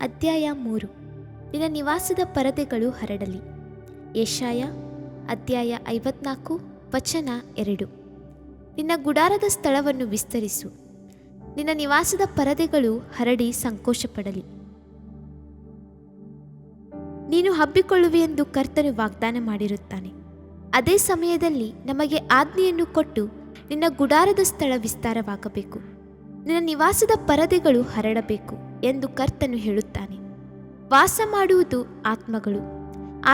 ಅಧ್ಯಾಯ 3. ನಿನ್ನ ನಿವಾಸದ ಪರದೆಗಳು ಹರಡಲಿ. ಯೆಶಾಯ ಅಧ್ಯಾಯ 54 ವಚನ 2. ನಿನ್ನ ಗುಡಾರದ ಸ್ಥಳವನ್ನು ವಿಸ್ತರಿಸು, ನಿನ್ನ ನಿವಾಸದ ಪರದೆಗಳು ಹರಡಿ ಸಂತೋಷಪಡಲಿ. ನೀನು ಹಬ್ಬಿಕೊಳ್ಳುವೆಯೆಂದು ಕರ್ತನು ವಾಗ್ದಾನ ಮಾಡಿರುತ್ತಾನೆ. ಅದೇ ಸಮಯದಲ್ಲಿ ನಮಗೆ ಆಜ್ಞೆಯನ್ನು ಕೊಟ್ಟು ನಿನ್ನ ಗುಡಾರದ ಸ್ಥಳ ವಿಸ್ತಾರವಾಗಬೇಕು, ನಿನ್ನ ನಿವಾಸದ ಪರದೆಗಳು ಹರಡಬೇಕು ಎಂದು ಕರ್ತನು ಹೇಳುತ್ತಾನೆ. ವಾಸ ಮಾಡುವುದು ಆತ್ಮಗಳು.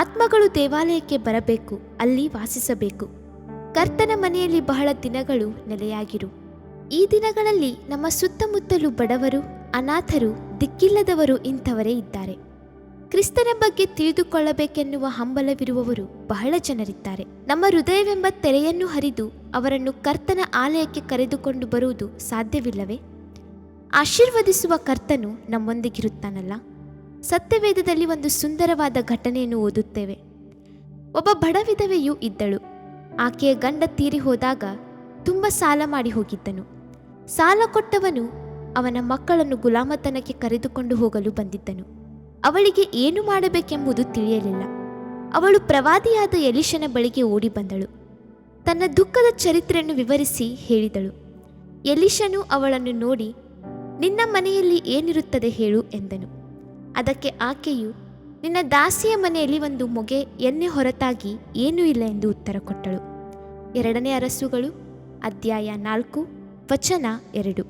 ಆತ್ಮಗಳು ದೇವಾಲಯಕ್ಕೆ ಬರಬೇಕು, ಅಲ್ಲಿ ವಾಸಿಸಬೇಕು. ಕರ್ತನ ಮನೆಯಲ್ಲಿ ಬಹಳ ದಿನಗಳು ನೆಲೆಯಾಗಿರು. ಈ ದಿನಗಳಲ್ಲಿ ನಮ್ಮ ಸುತ್ತಮುತ್ತಲೂ ಬಡವರು, ಅನಾಥರು, ದಿಕ್ಕಿಲ್ಲದವರು ಇಂಥವರೇ ಇದ್ದಾರೆ. ಕ್ರಿಸ್ತನ ಬಗ್ಗೆ ತಿಳಿದುಕೊಳ್ಳಬೇಕೆನ್ನುವ ಹಂಬಲವಿರುವವರು ಬಹಳ ಜನರಿದ್ದಾರೆ. ನಮ್ಮ ಹೃದಯವೆಂಬ ತೆರೆಯನ್ನು ಹರಿದು ಅವರನ್ನು ಕರ್ತನ ಆಲಯಕ್ಕೆ ಕರೆದುಕೊಂಡು ಬರುವುದು ಸಾಧ್ಯವಿಲ್ಲವೇ? ಆಶೀರ್ವದಿಸುವ ಕರ್ತನು ನಮ್ಮೊಂದಿಗಿರುತ್ತಾನಲ್ಲ. ಸತ್ಯವೇದದಲ್ಲಿ ಒಂದು ಸುಂದರವಾದ ಘಟನೆಯನ್ನು ಓದುತ್ತೇವೆ. ಒಬ್ಬ ಬಡ ವಿಧವೆಯೂ ಇದ್ದಳು. ಆಕೆಯ ಗಂಡ ತೀರಿ ಹೋದಾಗ ತುಂಬ ಸಾಲ ಮಾಡಿ ಹೋಗಿದ್ದನು. ಸಾಲ ಕೊಟ್ಟವನು ಅವನ ಮಕ್ಕಳನ್ನು ಗುಲಾಮತನಕ್ಕೆ ಕರೆದುಕೊಂಡು ಹೋಗಲು ಬಂದಿದ್ದನು. ಅವಳಿಗೆ ಏನು ಮಾಡಬೇಕೆಂಬುದು ತಿಳಿಯಲಿಲ್ಲ. ಅವಳು ಪ್ರವಾದಿಯಾದ ಎಲೀಷನ ಬಳಿಗೆ ಓಡಿ ಬಂದಳು. ತನ್ನ ದುಃಖದ ಚರಿತ್ರೆಯನ್ನು ವಿವರಿಸಿ ಹೇಳಿದಳು. ಎಲೀಷನು ಅವಳನ್ನು ನೋಡಿ, ನಿನ್ನ ಮನೆಯಲ್ಲಿ ಏನಿರುತ್ತದೆ ಹೇಳು ಎಂದನು. ಅದಕ್ಕೆ ಆಕೆಯು, ನಿನ್ನ ದಾಸಿಯ ಮನೆಯಲ್ಲಿ ಒಂದು ಮೊಗೆ ಎಣ್ಣೆ ಹೊರತಾಗಿ ಏನೂ ಇಲ್ಲ ಎಂದು ಉತ್ತರ ಕೊಟ್ಟಳು. 2 ಅರಸುಗಳು ಅಧ್ಯಾಯ 4 ವಚನ 2.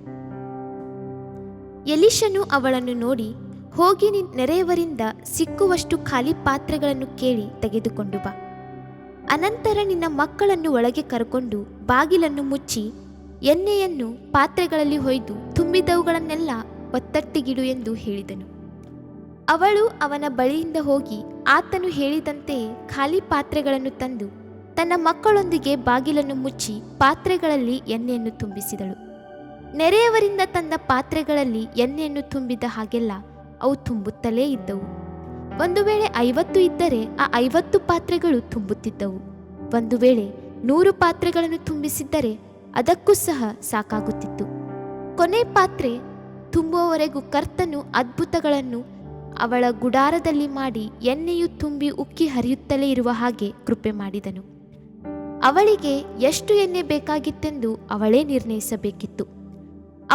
ಎಲೀಷನು ಅವಳನ್ನು ನೋಡಿ, ಹೋಗಿ ನೆರೆಯವರಿಂದ ಸಿಕ್ಕುವಷ್ಟು ಖಾಲಿ ಪಾತ್ರೆಗಳನ್ನು ಕೇಳಿ ತೆಗೆದುಕೊಂಡು ಬಾ. ಅನಂತರ ನಿನ್ನ ಮಕ್ಕಳನ್ನು ಒಳಗೆ ಕರ್ಕೊಂಡು ಬಾಗಿಲನ್ನು ಮುಚ್ಚಿ ಎಣ್ಣೆಯನ್ನು ಪಾತ್ರೆಗಳಲ್ಲಿ ಹೊಯ್ದು ತುಂಬಿದವುಗಳನ್ನೆಲ್ಲ ಒತ್ತಟ್ಟಿಗಿಡು ಎಂದು ಹೇಳಿದನು. ಅವಳು ಅವನ ಬಳಿಯಿಂದ ಹೋಗಿ ಆತನು ಹೇಳಿದಂತೆಯೇ ಖಾಲಿ ಪಾತ್ರೆಗಳನ್ನು ತಂದು ತನ್ನ ಮಕ್ಕಳೊಂದಿಗೆ ಬಾಗಿಲನ್ನು ಮುಚ್ಚಿ ಪಾತ್ರೆಗಳಲ್ಲಿ ಎಣ್ಣೆಯನ್ನು ತುಂಬಿಸಿದಳು. ನೆರೆಯವರಿಂದ ತಂದ ಪಾತ್ರೆಗಳಲ್ಲಿ ಎಣ್ಣೆಯನ್ನು ತುಂಬಿದ ಹಾಗೆಲ್ಲ ಅವು ತುಂಬುತ್ತಲೇ ಇದ್ದವು. ಒಂದು ವೇಳೆ 50 ಇದ್ದರೆ ಆ 50 ಪಾತ್ರೆಗಳು ತುಂಬುತ್ತಿದ್ದವು. ಒಂದು ವೇಳೆ 100 ಪಾತ್ರೆಗಳನ್ನು ತುಂಬಿಸಿದ್ದರೆ ಅದಕ್ಕೂ ಸಹ ಸಾಕಾಗುತ್ತಿತ್ತು. ಕೊನೆ ಪಾತ್ರೆ ತುಂಬುವವರೆಗೂ ಕರ್ತನು ಅದ್ಭುತಗಳನ್ನು ಅವಳ ಗುಡಾರದಲ್ಲಿ ಮಾಡಿ ಎಣ್ಣೆಯು ತುಂಬಿ ಉಕ್ಕಿ ಹರಿಯುತ್ತಲೇ ಇರುವ ಹಾಗೆ ಕೃಪೆ ಮಾಡಿದನು. ಅವಳಿಗೆ ಎಷ್ಟು ಎಣ್ಣೆ ಬೇಕಾಗಿತ್ತೆಂದು ಅವಳೇ ನಿರ್ಣಯಿಸಬೇಕಿತ್ತು.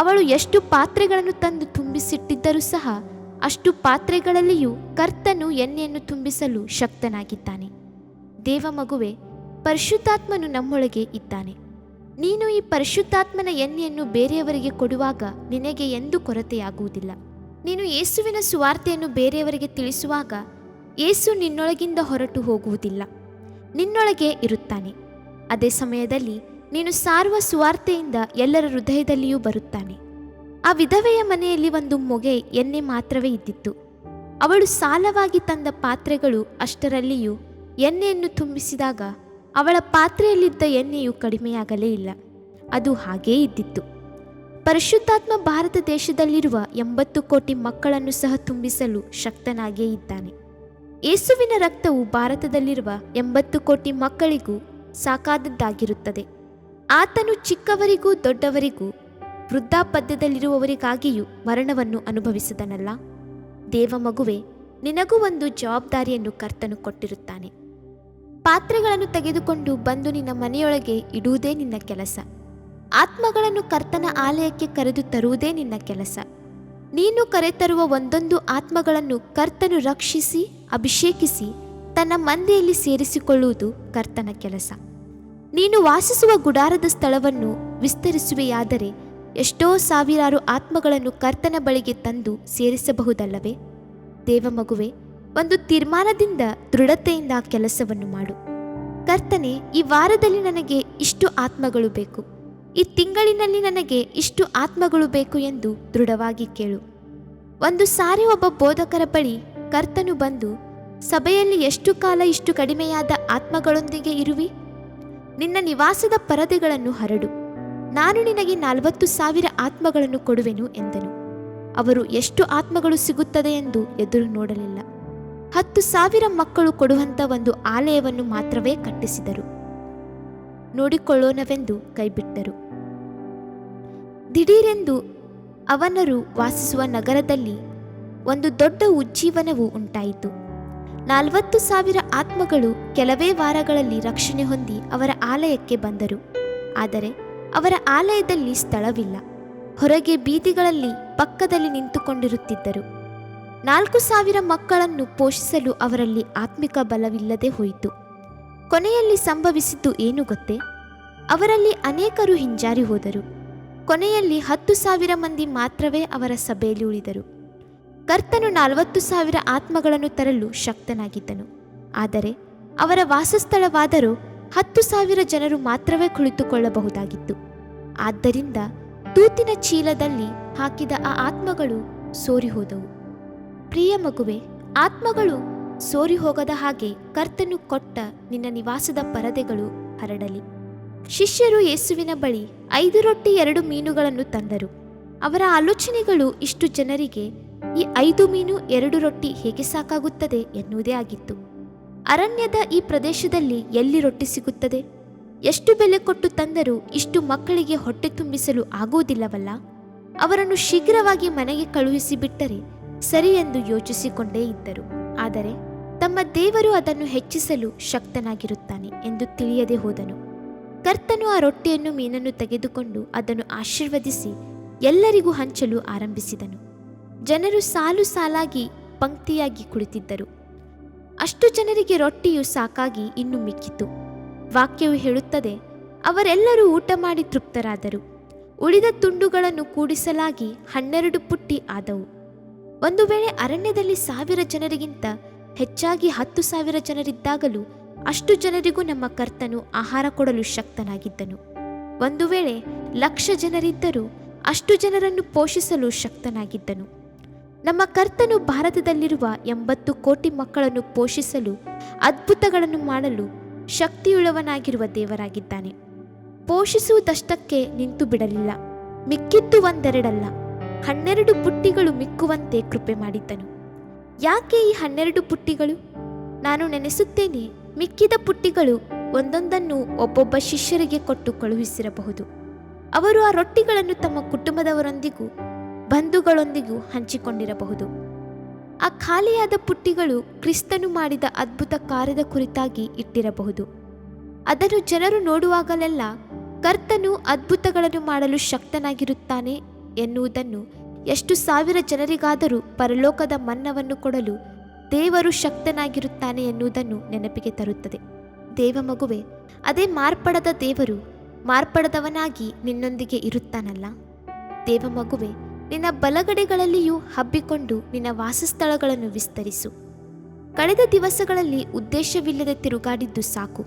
ಅವಳು ಎಷ್ಟು ಪಾತ್ರೆಗಳನ್ನು ತಂದು ತುಂಬಿಸಿಟ್ಟಿದ್ದರೂ ಸಹ ಅಷ್ಟು ಪಾತ್ರೆಗಳಲ್ಲಿಯೂ ಕರ್ತನು ಎಣ್ಣೆಯನ್ನು ತುಂಬಿಸಲು ಶಕ್ತನಾಗಿದ್ದಾನೆ. ದೇವಮಗುವೆ, ಪರಿಶುದ್ಧಾತ್ಮನು ನಮ್ಮೊಳಗೆ ಇದ್ದಾನೆ. ನೀನು ಈ ಪರಿಶುದ್ಧಾತ್ಮನ ಎಣ್ಣೆಯನ್ನು ಬೇರೆಯವರಿಗೆ ಕೊಡುವಾಗ ನಿನಗೆ ಎಂದೂ ಕೊರತೆಯಾಗುವುದಿಲ್ಲ. ನೀನು ಯೇಸುವಿನ ಸುವಾರ್ತೆಯನ್ನು ಬೇರೆಯವರಿಗೆ ತಿಳಿಸುವಾಗ ಯೇಸು ನಿನ್ನೊಳಗಿಂದ ಹೊರಟು ಹೋಗುವುದಿಲ್ಲ, ನಿನ್ನೊಳಗೆ ಇರುತ್ತಾನೆ. ಅದೇ ಸಮಯದಲ್ಲಿ ನೀನು ಸಾರುವ ಸುವಾರ್ತೆಯಿಂದ ಎಲ್ಲರ ಹೃದಯದಲ್ಲಿಯೂ ಬರುತ್ತಾನೆ. ಆ ವಿಧವೆಯ ಮನೆಯಲ್ಲಿ ಒಂದು ಮೊಗೆ ಎಣ್ಣೆ ಮಾತ್ರವೇ ಇದ್ದಿತ್ತು. ಅವಳು ಸಾಲವಾಗಿ ತಂದ ಪಾತ್ರೆಗಳು ಅಷ್ಟರಲ್ಲಿಯೂ ಎಣ್ಣೆಯನ್ನು ತುಂಬಿಸಿದಾಗ ಅವಳ ಪಾತ್ರೆಯಲ್ಲಿದ್ದ ಎಣ್ಣೆಯು ಕಡಿಮೆಯಾಗಲೇ ಇಲ್ಲ, ಅದು ಹಾಗೇ ಇದ್ದಿತ್ತು. ಪರಿಶುದ್ಧಾತ್ಮ ಭಾರತ ದೇಶದಲ್ಲಿರುವ 80 ಕೋಟಿ ಮಕ್ಕಳನ್ನು ಸಹ ತುಂಬಿಸಲು ಶಕ್ತನಾಗೇ ಇದ್ದಾನೆ. ಯೇಸುವಿನ ರಕ್ತವು ಭಾರತದಲ್ಲಿರುವ 80 ಕೋಟಿ ಮಕ್ಕಳಿಗೂ ಸಾಕಾದದ್ದಾಗಿರುತ್ತದೆ. ಆತನು ಚಿಕ್ಕವರಿಗೂ ದೊಡ್ಡವರಿಗೂ ವೃದ್ಧಾಪದ್ಯದಲ್ಲಿರುವವರಿಗಾಗಿಯೂ ಮರಣವನ್ನು ಅನುಭವಿಸಿದನಲ್ಲ. ದೇವಮಗುವೆ, ನಿನಗೂ ಒಂದು ಜವಾಬ್ದಾರಿಯನ್ನು ಕರ್ತನು ಕೊಟ್ಟಿರುತ್ತಾನೆ. ಪಾತ್ರೆಗಳನ್ನು ತೆಗೆದುಕೊಂಡು ಬಂದು ನಿನ್ನ ಮನೆಯೊಳಗೆ ಇಡುವುದೇ ನಿನ್ನ ಕೆಲಸ. ಆತ್ಮಗಳನ್ನು ಕರ್ತನ ಆಲಯಕ್ಕೆ ಕರೆದು ತರುವುದೇ ನಿನ್ನ ಕೆಲಸ. ನೀನು ಕರೆತರುವ ಒಂದೊಂದು ಆತ್ಮಗಳನ್ನು ಕರ್ತನು ರಕ್ಷಿಸಿ ಅಭಿಷೇಕಿಸಿ ತನ್ನ ಮಂದೆಯಲ್ಲಿ ಸೇರಿಸಿಕೊಳ್ಳುವುದು ಕರ್ತನ ಕೆಲಸ. ನೀನು ವಾಸಿಸುವ ಗುಡಾರದ ಸ್ಥಳವನ್ನು ವಿಸ್ತರಿಸುವೆಯಾದರೆ ಎಷ್ಟೋ ಸಾವಿರಾರು ಆತ್ಮಗಳನ್ನು ಕರ್ತನ ಬಳಿಗೆ ತಂದು ಸೇರಿಸಬಹುದಲ್ಲವೇ? ದೇವಮಗುವೆ, ಒಂದು ತೀರ್ಮಾನದಿಂದ ದೃಢತೆಯಿಂದ ಆ ಕೆಲಸವನ್ನು ಮಾಡು. ಕರ್ತನೇ, ಈ ವಾರದಲ್ಲಿ ನನಗೆ ಇಷ್ಟು ಆತ್ಮಗಳು ಬೇಕು, ಈ ತಿಂಗಳಿನಲ್ಲಿ ನನಗೆ ಇಷ್ಟು ಆತ್ಮಗಳು ಬೇಕು ಎಂದು ದೃಢವಾಗಿ ಕೇಳು. ಒಂದು ಸಾರಿ ಒಬ್ಬ ಬೋಧಕರ ಬಳಿ ಕರ್ತನು ಬಂದು, ಸಭೆಯಲ್ಲಿ ಎಷ್ಟು ಕಾಲ ಇಷ್ಟು ಕಡಿಮೆಯಾದ ಆತ್ಮಗಳೊಂದಿಗೆ ಇರುವಿ? ನಿನ್ನ ನಿವಾಸದ ಪರದೆಗಳನ್ನು ಹರಡು, ನಾನು ನಿನಗೆ 40,000 ಆತ್ಮಗಳನ್ನು ಕೊಡುವೆನು ಎಂದನು. ಅವರು ಎಷ್ಟು ಆತ್ಮಗಳು ಸಿಗುತ್ತದೆ ಎಂದು ಎದುರು ನೋಡಲಿಲ್ಲ. 10,000 ಮಕ್ಕಳು ಕೊಡುವಂಥ ಒಂದು ಆಲಯವನ್ನು ಮಾತ್ರವೇ ಕಟ್ಟಿಸಿದರು. ನೋಡಿಕೊಳ್ಳೋಣವೆಂದು ಕೈಬಿಟ್ಟರು. ದಿಢೀರೆಂದು ಅವನರು ವಾಸಿಸುವ ನಗರದಲ್ಲಿ ಒಂದು ದೊಡ್ಡ ಉಜ್ಜೀವನವು ಉಂಟಾಯಿತು. 40,000 ಆತ್ಮಗಳು ಕೆಲವೇ ವಾರಗಳಲ್ಲಿ ರಕ್ಷಣೆ ಹೊಂದಿ ಅವರ ಆಲಯಕ್ಕೆ ಬಂದರು. ಆದರೆ ಅವರ ಆಲಯದಲ್ಲಿ ಸ್ಥಳವಿಲ್ಲ. ಹೊರಗೆ ಬೀದಿಗಳಲ್ಲಿ ಪಕ್ಕದಲ್ಲಿ ನಿಂತುಕೊಂಡಿರುತ್ತಿದ್ದರು. 4,000 ಮಕ್ಕಳನ್ನು ಪೋಷಿಸಲು ಅವರಲ್ಲಿ ಆತ್ಮಿಕ ಬಲವಿಲ್ಲದೆ ಹೋಯಿತು. ಕೊನೆಯಲ್ಲಿ ಸಂಭವಿಸಿದ್ದು ಏನು ಗೊತ್ತೇ? ಅವರಲ್ಲಿ ಅನೇಕರು ಹಿಂಜಾರಿ ಹೋದರು. ಕೊನೆಯಲ್ಲಿ 10,000 ಮಂದಿ ಮಾತ್ರವೇ ಅವರ ಸಭೆಯಲ್ಲಿ ಉಳಿದರು. ಕರ್ತನು 40,000 ಆತ್ಮಗಳನ್ನು ತರಲು ಶಕ್ತನಾಗಿದ್ದನು. ಆದರೆ ಅವರ ವಾಸಸ್ಥಳವಾದರೂ 10,000 ಜನರು ಮಾತ್ರವೇ ಕುಳಿತುಕೊಳ್ಳಬಹುದಾಗಿತ್ತು. ಆದ್ದರಿಂದ ತೂತಿನ ಚೀಲದಲ್ಲಿ ಹಾಕಿದ ಆ ಆತ್ಮಗಳು ಸೋರಿ ಹೋದವು. ಪ್ರಿಯ ಮಗುವೆ, ಆತ್ಮಗಳು ಸೋರಿ ಹೋಗದ ಹಾಗೆ ಕರ್ತನು ಕೊಟ್ಟ ನಿನ್ನ ನಿವಾಸದ ಪರದೆಗಳು ಹರಡಲಿ. ಶಿಷ್ಯರು ಯೇಸುವಿನ ಬಳಿ 5 ರೊಟ್ಟಿ 2 ಮೀನುಗಳನ್ನು ತಂದರು. ಅವರ ಆಲೋಚನೆಗಳು ಇಷ್ಟು ಜನರಿಗೆ ಈ 5 ಮೀನು 2 ರೊಟ್ಟಿ ಹೇಗೆ ಸಾಕಾಗುತ್ತದೆ ಎನ್ನುವುದೇ ಆಗಿತ್ತು. ಅರಣ್ಯದ ಈ ಪ್ರದೇಶದಲ್ಲಿ ಎಲ್ಲಿ ರೊಟ್ಟಿ ಸಿಗುತ್ತದೆ? ಎಷ್ಟು ಬೆಲೆ ಕೊಟ್ಟು ತಂದರೂ ಇಷ್ಟು ಮಕ್ಕಳಿಗೆ ಹೊಟ್ಟೆ ತುಂಬಿಸಲು ಆಗುವುದಿಲ್ಲವಲ್ಲ. ಅವರನ್ನು ಶೀಘ್ರವಾಗಿ ಮನೆಗೆ ಕಳುಹಿಸಿ ಬಿಟ್ಟರೆ ಸರಿ ಎಂದು ಯೋಚಿಸಿಕೊಂಡೇ ಇದ್ದರು. ಆದರೆ ತಮ್ಮ ದೇವರು ಅದನ್ನು ಹೆಚ್ಚಿಸಲು ಶಕ್ತನಾಗಿರುತ್ತಾನೆ ಎಂದು ತಿಳಿಯದೆ ಹೋದನು. ಕರ್ತನು ಆ ರೊಟ್ಟಿಯನ್ನು ಮೀನನ್ನು ತೆಗೆದುಕೊಂಡು ಅದನ್ನು ಆಶೀರ್ವದಿಸಿ ಎಲ್ಲರಿಗೂ ಹಂಚಲು ಆರಂಭಿಸಿದನು. ಜನರು ಸಾಲು ಸಾಲಾಗಿ ಪಂಕ್ತಿಯಾಗಿ ಕುಳಿತಿದ್ದರು. ಅಷ್ಟು ಜನರಿಗೆ ರೊಟ್ಟಿಯು ಸಾಕಾಗಿ ಇನ್ನೂ ಮಿಕ್ಕಿತು. ವಾಕ್ಯವು ಹೇಳುತ್ತದೆ, ಅವರೆಲ್ಲರೂ ಊಟ ಮಾಡಿ ತೃಪ್ತರಾದರು. ಉಳಿದ ತುಂಡುಗಳನ್ನು ಕೂಡಿಸಲಾಗಿ 12 ಪುಟ್ಟಿ ಆದವು. ಒಂದು ವೇಳೆ ಅರಣ್ಯದಲ್ಲಿ 1,000 ಜನರಿಗಿಂತ ಹೆಚ್ಚಾಗಿ 10,000 ಜನರಿದ್ದಾಗಲೂ ಅಷ್ಟು ಜನರಿಗೂ ನಮ್ಮ ಕರ್ತನು ಆಹಾರ ಕೊಡಲು ಶಕ್ತನಾಗಿದ್ದನು. ಒಂದು ವೇಳೆ 1,00,000 ಜನರಿದ್ದರೂ ಅಷ್ಟು ಜನರನ್ನು ಪೋಷಿಸಲು ಶಕ್ತನಾಗಿದ್ದನು. ನಮ್ಮ ಕರ್ತನು ಭಾರತದಲ್ಲಿರುವ 80 ಕೋಟಿ ಮಕ್ಕಳನ್ನು ಪೋಷಿಸಲು, ಅದ್ಭುತಗಳನ್ನು ಮಾಡಲು ಶಕ್ತಿಯುಳ್ಳವನಾಗಿರುವ ದೇವರಾಗಿದ್ದಾನೆ. ಪೋಷಿಸುವುದಷ್ಟಕ್ಕೆ ನಿಂತು ಬಿಡಲಿಲ್ಲ. ಮಿಕ್ಕಿದ್ದು 1-2 12 ಪುಟ್ಟಿಗಳು ಮಿಕ್ಕುವಂತೆ ಕೃಪೆ ಮಾಡಿದ್ದನು. ಯಾಕೆ ಈ 12 ಪುಟ್ಟಿಗಳು? ನಾನು ನೆನೆಸುತ್ತೇನೆ, ಮಿಕ್ಕಿದ ಪುಟ್ಟಿಗಳು ಒಂದೊಂದನ್ನು ಒಬ್ಬೊಬ್ಬ ಶಿಷ್ಯರಿಗೆ ಕೊಟ್ಟು ಕಳುಹಿಸಿರಬಹುದು. ಅವರು ಆ ರೊಟ್ಟಿಗಳನ್ನು ತಮ್ಮ ಕುಟುಂಬದವರೊಂದಿಗೂ ಬಂಧುಗಳೊಂದಿಗೂ ಹಂಚಿಕೊಂಡಿರಬಹುದು. ಆ ಖಾಲಿಯಾದ ಪುಟ್ಟಿಗಳು ಕ್ರಿಸ್ತನು ಮಾಡಿದ ಅದ್ಭುತ ಕಾರ್ಯದ ಕುರಿತಾಗಿ ಇಟ್ಟಿರಬಹುದು. ಅದನ್ನು ಜನರು ನೋಡುವಾಗಲೆಲ್ಲ ಕರ್ತನು ಅದ್ಭುತಗಳನ್ನು ಮಾಡಲು ಶಕ್ತನಾಗಿರುತ್ತಾನೆ ಎನ್ನುವುದನ್ನು, ಎಷ್ಟು 1,000 ಜನರಿಗಾದರೂ ಪರಲೋಕದ ಮನ್ನವನ್ನು ಕೊಡಲು ದೇವರು ಶಕ್ತನಾಗಿರುತ್ತಾನೆ ಎನ್ನುವುದನ್ನು ನೆನಪಿಗೆ ತರುತ್ತದೆ. ದೇವಮಗುವೆ, ಅದೇ ಮಾರ್ಪಡದ ದೇವರು ಮಾರ್ಪಡದವನಾಗಿ ನಿನ್ನೊಂದಿಗೆ ಇರುತ್ತಾನಲ್ಲ. ದೇವಮಗುವೆ, ನಿನ್ನ ಬಲಗಡೆಗಳಲ್ಲಿಯೂ ಹಬ್ಬಿಕೊಂಡು ನಿನ್ನ ವಾಸಸ್ಥಳಗಳನ್ನು ವಿಸ್ತರಿಸು. ಕಳೆದ ದಿವಸಗಳಲ್ಲಿ ಉದ್ದೇಶವಿಲ್ಲದೆ ತಿರುಗಾಡಿದ್ದು ಸಾಕು.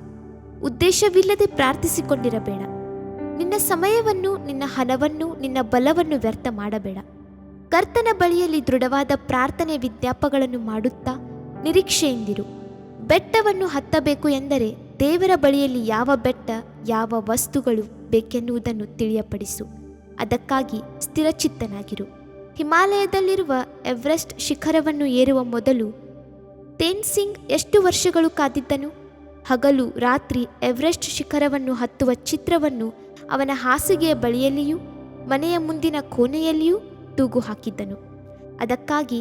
ಉದ್ದೇಶವಿಲ್ಲದೆ ಪ್ರಾರ್ಥಿಸಿಕೊಂಡಿರಬೇಡ. ನಿನ್ನ ಸಮಯವನ್ನು, ನಿನ್ನ ಹಣವನ್ನು, ನಿನ್ನ ಬಲವನ್ನು ವ್ಯರ್ಥ ಮಾಡಬೇಡ. ಕರ್ತನ ಬಳಿಯಲ್ಲಿ ದೃಢವಾದ ಪ್ರಾರ್ಥನೆ ವಿಜ್ಞಾಪಗಳನ್ನು ಮಾಡುತ್ತಾ ನಿರೀಕ್ಷೆಯಿಂದಿರು. ಬೆಟ್ಟವನ್ನು ಹತ್ತಬೇಕು ಎಂದರೆ ದೇವರ ಬಳಿಯಲ್ಲಿ ಯಾವ ಬೆಟ್ಟ, ಯಾವ ವಸ್ತುಗಳು ಬೇಕೆನ್ನುವುದನ್ನು ತಿಳಿಯಪಡಿಸು. ಅದಕ್ಕಾಗಿ ಸ್ಥಿರಚಿತ್ತನಾಗಿರು. ಹಿಮಾಲಯದಲ್ಲಿರುವ ಎವರೆಸ್ಟ್ ಶಿಖರವನ್ನು ಏರುವ ಮೊದಲು ತೇನ್ಸಿಂಗ್ ಎಷ್ಟು ವರ್ಷಗಳು ಕಾದಿದ್ದನು? ಹಗಲು ರಾತ್ರಿ ಎವರೆಸ್ಟ್ ಶಿಖರವನ್ನು ಹತ್ತುವ ಚಿತ್ರವನ್ನು ಅವನ ಹಾಸಿಗೆಯ ಬಳಿಯಲ್ಲಿಯೂ ಮನೆಯ ಮುಂದಿನ ಕೋಣೆಯಲ್ಲಿಯೂ ತೂಗು ಹಾಕಿದ್ದನು. ಅದಕ್ಕಾಗಿ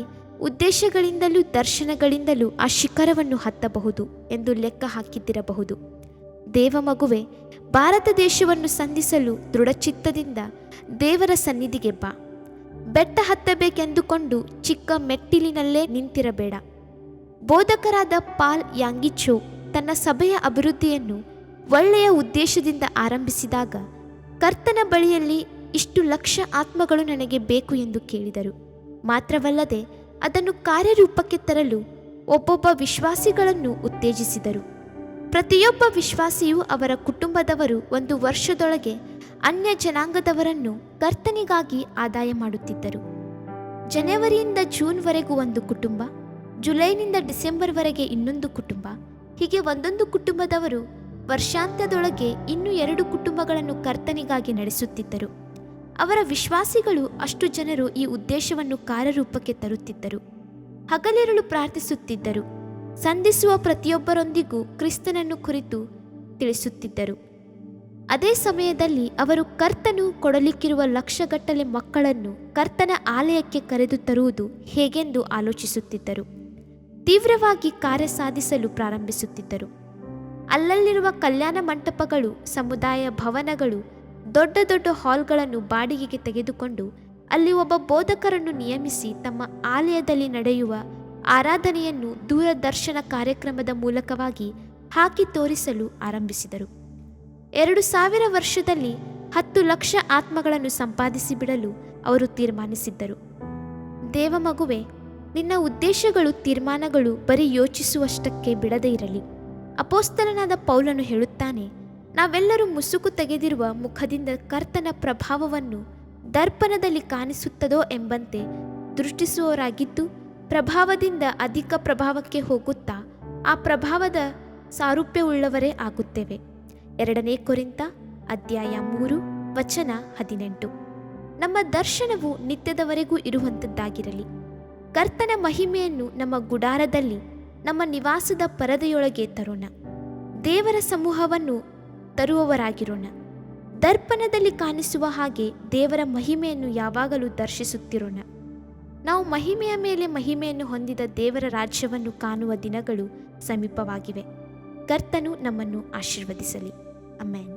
ಉದ್ದೇಶಗಳಿಂದಲೂ ದರ್ಶನಗಳಿಂದಲೂ ಆ ಶಿಖರವನ್ನು ಹತ್ತಬಹುದು ಎಂದು ಲೆಕ್ಕ ಹಾಕಿದ್ದಿರಬಹುದು. ದೇವಮಗುವೆ, ಭಾರತ ದೇಶವನ್ನು ಸಂಧಿಸಲು ದೃಢಚಿತ್ತದಿಂದ ದೇವರ ಸನ್ನಿಧಿಗೆ ಬಾ. ಬೆಟ್ಟ ಹತ್ತಬೇಕೆಂದುಕೊಂಡು ಚಿಕ್ಕ ಮೆಟ್ಟಿಲಿನಲ್ಲೇ ನಿಂತಿರಬೇಡ. ಬೋಧಕರಾದ ಪಾಲ್ ಯಾಂಗಿಚೋ ತನ್ನ ಸಭೆಯ ಅಭಿವೃದ್ಧಿಯನ್ನು ಒಳ್ಳೆಯ ಉದ್ದೇಶದಿಂದ ಆರಂಭಿಸಿದಾಗ ಕರ್ತನ ಬಳಿಯಲ್ಲಿ ಇಷ್ಟು ಲಕ್ಷ ಆತ್ಮಗಳು ನನಗೆ ಬೇಕು ಎಂದು ಕೇಳಿದರು. ಮಾತ್ರವಲ್ಲದೆ ಅದನ್ನು ಕಾರ್ಯರೂಪಕ್ಕೆ ತರಲು ಒಬ್ಬೊಬ್ಬ ವಿಶ್ವಾಸಿಗಳನ್ನು ಉತ್ತೇಜಿಸಿದರು. ಪ್ರತಿಯೊಬ್ಬ ವಿಶ್ವಾಸಿಯೂ ಅವರ ಕುಟುಂಬದವರು 1 ವರ್ಷದೊಳಗೆ ಅನ್ಯ ಜನಾಂಗದವರನ್ನು ಕರ್ತನಿಗಾಗಿ ಆದಾಯ ಮಾಡುತ್ತಿದ್ದರು. ಜನವರಿಯಿಂದ ಜೂನ್ವರೆಗೂ ಒಂದು ಕುಟುಂಬ, ಜುಲೈನಿಂದ ಡಿಸೆಂಬರ್ವರೆಗೆ ಇನ್ನೊಂದು ಕುಟುಂಬ, ಹೀಗೆ ಒಂದೊಂದು ಕುಟುಂಬದವರು ವರ್ಷಾಂತ್ಯದೊಳಗೆ ಇನ್ನೂ 2 ಕುಟುಂಬಗಳನ್ನು ಕರ್ತನಿಗಾಗಿ ನಡೆಸುತ್ತಿದ್ದರು. ಅವರ ವಿಶ್ವಾಸಿಗಳು ಅಷ್ಟು ಜನರು ಈ ಉದ್ದೇಶವನ್ನು ಕಾರ್ಯರೂಪಕ್ಕೆ ತರುತ್ತಿದ್ದರು. ಹಗಲಿರುಳು ಪ್ರಾರ್ಥಿಸುತ್ತಿದ್ದರು. ಸಂಧಿಸುವ ಪ್ರತಿಯೊಬ್ಬರೊಂದಿಗೂ ಕ್ರಿಸ್ತನನ್ನು ಕುರಿತು ತಿಳಿಸುತ್ತಿದ್ದರು. ಅದೇ ಸಮಯದಲ್ಲಿ ಅವರು ಕರ್ತನು ಕೊಡಲಿಕ್ಕಿರುವ ಲಕ್ಷಗಟ್ಟಲೆ ಮಕ್ಕಳನ್ನು ಕರ್ತನ ಆಲಯಕ್ಕೆ ಕರೆದು ತರುವುದು ಹೇಗೆಂದು ಆಲೋಚಿಸುತ್ತಿದ್ದರು. ತೀವ್ರವಾಗಿ ಕಾರ್ಯ ಸಾಧಿಸಲು ಪ್ರಾರಂಭಿಸುತ್ತಿದ್ದರು. ಅಲ್ಲಲ್ಲಿರುವ ಕಲ್ಯಾಣ ಮಂಟಪಗಳು, ಸಮುದಾಯ ಭವನಗಳು, ದೊಡ್ಡ ದೊಡ್ಡ ಹಾಲ್ಗಳನ್ನು ಬಾಡಿಗೆಗೆ ತೆಗೆದುಕೊಂಡು ಅಲ್ಲಿ ಒಬ್ಬ ಬೋಧಕರನ್ನು ನಿಯಮಿಸಿ ತಮ್ಮ ಆಲಯದಲ್ಲಿ ನಡೆಯುವ ಆರಾಧನೆಯನ್ನು ದೂರದರ್ಶನ ಕಾರ್ಯಕ್ರಮದ ಮೂಲಕವಾಗಿ ಹಾಕಿ ತೋರಿಸಲು ಆರಂಭಿಸಿದರು. 2000 ವರ್ಷದಲ್ಲಿ 10 ಲಕ್ಷ ಆತ್ಮಗಳನ್ನು ಸಂಪಾದಿಸಿ ಬಿಡಲು ಅವರು ತೀರ್ಮಾನಿಸಿದ್ದರು. ದೇವಮಗುವೆ, ನಿನ್ನ ಉದ್ದೇಶಗಳು, ತೀರ್ಮಾನಗಳು ಬರೀ ಯೋಚಿಸುವಷ್ಟಕ್ಕೆ ಬಿಡದೇ ಇರಲಿ. ಅಪೊಸ್ತಲನಾದ ಪೌಲನು ಹೇಳುತ್ತಾನೆ, ನಾವೆಲ್ಲರೂ ಮುಸುಕು ತೆಗೆದಿರುವ ಮುಖದಿಂದ ಕರ್ತನ ಪ್ರಭಾವವನ್ನು ದರ್ಪಣದಲ್ಲಿ ಕಾಣಿಸುತ್ತದೋ ಎಂಬಂತೆ ದೃಷ್ಟಿಸುವವರಾಗಿದ್ದು, ಪ್ರಭಾವದಿಂದ ಅಧಿಕ ಪ್ರಭಾವಕ್ಕೆ ಹೋಗುತ್ತಾ ಆ ಪ್ರಭಾವದ ಸಾರೂಪ್ಯವುಳ್ಳವರೇ ಆಗುತ್ತೇವೆ. 2 ಕೊರಿಂಥ ಅಧ್ಯಾಯ 3 ವಚನ 18. ನಮ್ಮ ದರ್ಶನವು ನಿತ್ಯದವರೆಗೂ ಇರುವಂಥದ್ದಾಗಿರಲಿ. ಕರ್ತನ ಮಹಿಮೆಯನ್ನು ನಮ್ಮ ಗುಡಾರದಲ್ಲಿ, ನಮ್ಮ ನಿವಾಸದ ಪರದೆಯೊಳಗೆ ತರೋಣ. ದೇವರ ಸಮೂಹವನ್ನು ತರುವವರಾಗಿರೋಣ. ದರ್ಪಣದಲ್ಲಿ ಕಾಣಿಸುವ ಹಾಗೆ ದೇವರ ಮಹಿಮೆಯನ್ನು ಯಾವಾಗಲೂ ದರ್ಶಿಸುತ್ತಿರೋಣ. ನಾವು ಮಹಿಮೆಯ ಮೇಲೆ ಮಹಿಮೆಯನ್ನು ಹೊಂದಿದ ದೇವರ ರಾಜ್ಯವನ್ನು ಕಾಣುವ ದಿನಗಳು ಸಮೀಪವಾಗಿವೆ. ಕರ್ತನು ನಮ್ಮನ್ನು ಆಶೀರ್ವದಿಸಲಿ. ಆಮೆನ್.